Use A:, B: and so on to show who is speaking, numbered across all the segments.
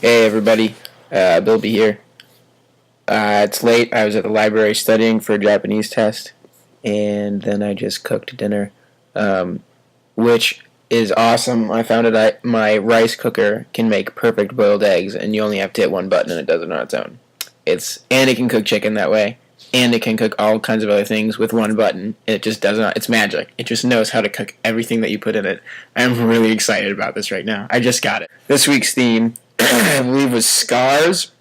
A: Hey everybody, Bill B here. It's late. I was at the library studying for a Japanese test, and then I just cooked dinner, um, which is awesome. I found my rice cooker can make perfect boiled eggs, and you only have to hit one button, and it does it on its own. It can cook chicken that way, and it can cook all kinds of other things with one button. It just does not. It's magic. It just knows how to cook everything that you put in it. I'm really excited about this right now. I just got it. This week's theme, I believe, was scars.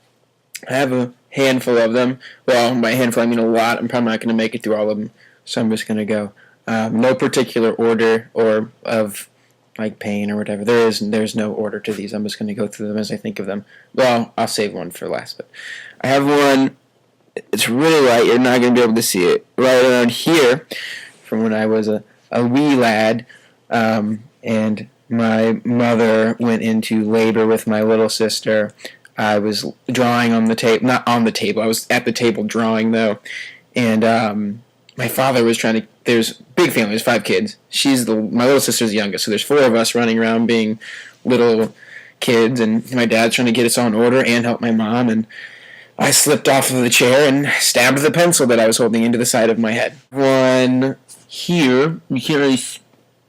A: I have a handful of them. Well, by handful I mean a lot. I'm probably not going to make it through all of them, so I'm just going to go. No particular order or of like pain or whatever. There's no order to these. I'm just going to go through them as I think of them. Well, I'll save one for last, but I have one. It's really light. You're not going to be able to see it. Right around here, from when I was a wee lad, and my mother went into labor with my little sister. I was drawing on the table, not on the table. I was at the table drawing though, and my father was trying to. There's a big family. There's 5 kids. My little sister's the youngest, so there's 4 of us running around being little kids, and my dad's trying to get us all in order and help my mom. And I slipped off of the chair and stabbed the pencil that I was holding into the side of my head. One here, you can't really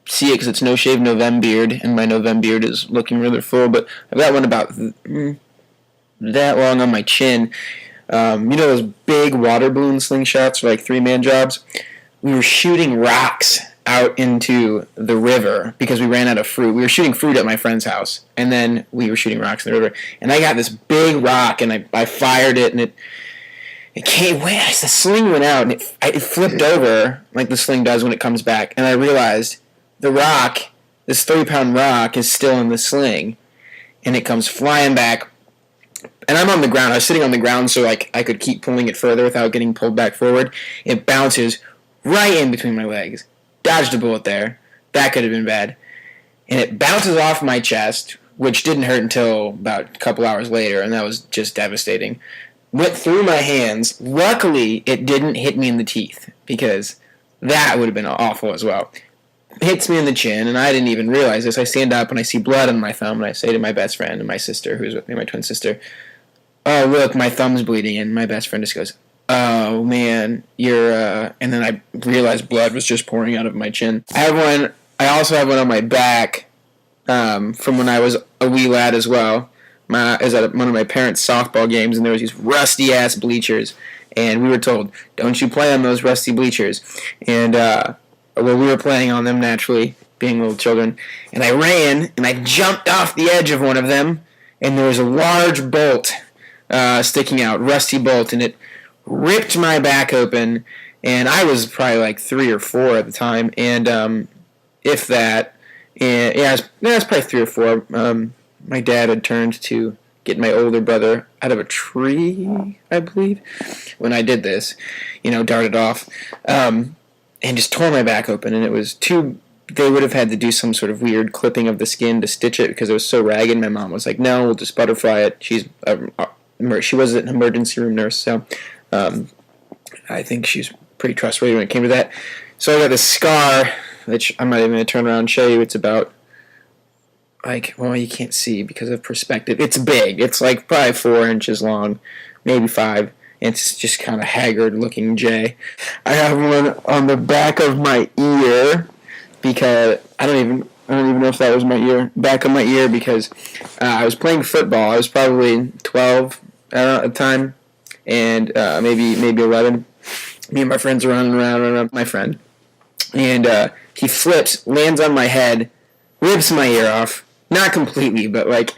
A: see it because it's no shave November beard, and my November beard is looking rather full. But I've got one about that long on my chin. You know those big water balloon slingshots for like 3-man jobs? We were shooting rocks out into the river because we ran out of fruit. We were shooting fruit at my friend's house, and then we were shooting rocks in the river. And I got this big rock, and I fired it, and it came. The sling went out, and it flipped over like the sling does when it comes back. And I realized the rock, this 3-pound rock, is still in the sling, and it comes flying back. And I'm on the ground. I was sitting on the ground so like I could keep pulling it further without getting pulled back forward. It bounces right in between my legs. Dodged a bullet there. That could have been bad. And it bounces off my chest, which didn't hurt until about a couple hours later, and that was just devastating. Went through my hands. Luckily, it didn't hit me in the teeth, because that would have been awful as well. Hits me in the chin, and I didn't even realize this. I stand up, and I see blood on my thumb, and I say to my best friend and my sister, who's with me, my twin sister, "Oh, look, my thumb's bleeding," and my best friend just goes, "Oh, man, you're," and then I realized blood was just pouring out of my chin. I also have one on my back, from when I was a wee lad as well. I was at one of my parents' softball games, and there was these rusty-ass bleachers, and we were told, "Don't you play on those rusty bleachers," and, well, we were playing on them naturally, being little children, and I ran, and I jumped off the edge of one of them, and there was a large bolt sticking out, rusty bolt, and it ripped my back open, and I was probably like 3 or 4 at the time, and if that, and yeah, it was probably 3 or 4. My dad had turned to get my older brother out of a tree, I believe, when I did this, darted off, and just tore my back open, and it was they would have had to do some sort of weird clipping of the skin to stitch it because it was so ragged. My mom was like, "No, we'll just butterfly it." She was an emergency room nurse, so I think she's pretty trustworthy when it came to that. So I got this scar, which I'm not even going to turn around and show you. It's about, you can't see because of perspective. It's big. It's like probably 4 inches long, maybe 5. It's just kind of haggard-looking J. I have one on the back of my ear because I don't even know if that was my ear. Back of my ear because I was playing football. I was probably 12 at the time, and maybe 11. Me and my friends are running around my friend, and he flips, lands on my head, rips my ear off. Not completely, but like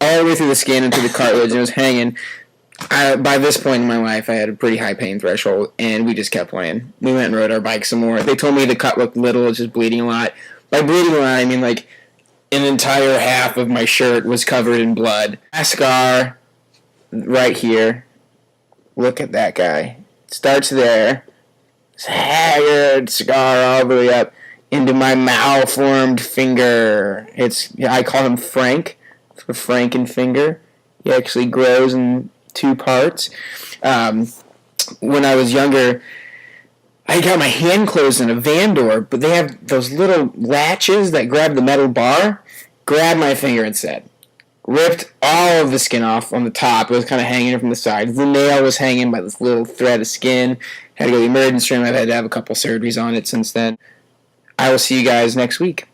A: all the way through the skin into the cartilage, and it was hanging. By this point in my life, I had a pretty high pain threshold, and we just kept playing. We went and rode our bikes some more. They told me the cut looked little, it was just bleeding a lot. By bleeding a lot, I mean like an entire half of my shirt was covered in blood. A scar right here. Look at that guy. Starts there. It's a haggard scar all the way up into my malformed finger. I call him Frank. It's for Frankenfinger. He actually grows in 2 parts. When I was younger, I got my hand closed in a van door, but they have those little latches that grab the metal bar. Grabbed my finger instead. Ripped all of the skin off on the top. It was kind of hanging from the sides. The nail was hanging by this little thread of skin. Had to go to the emergency room. I've had to have a couple surgeries on it since then. I will see you guys next week.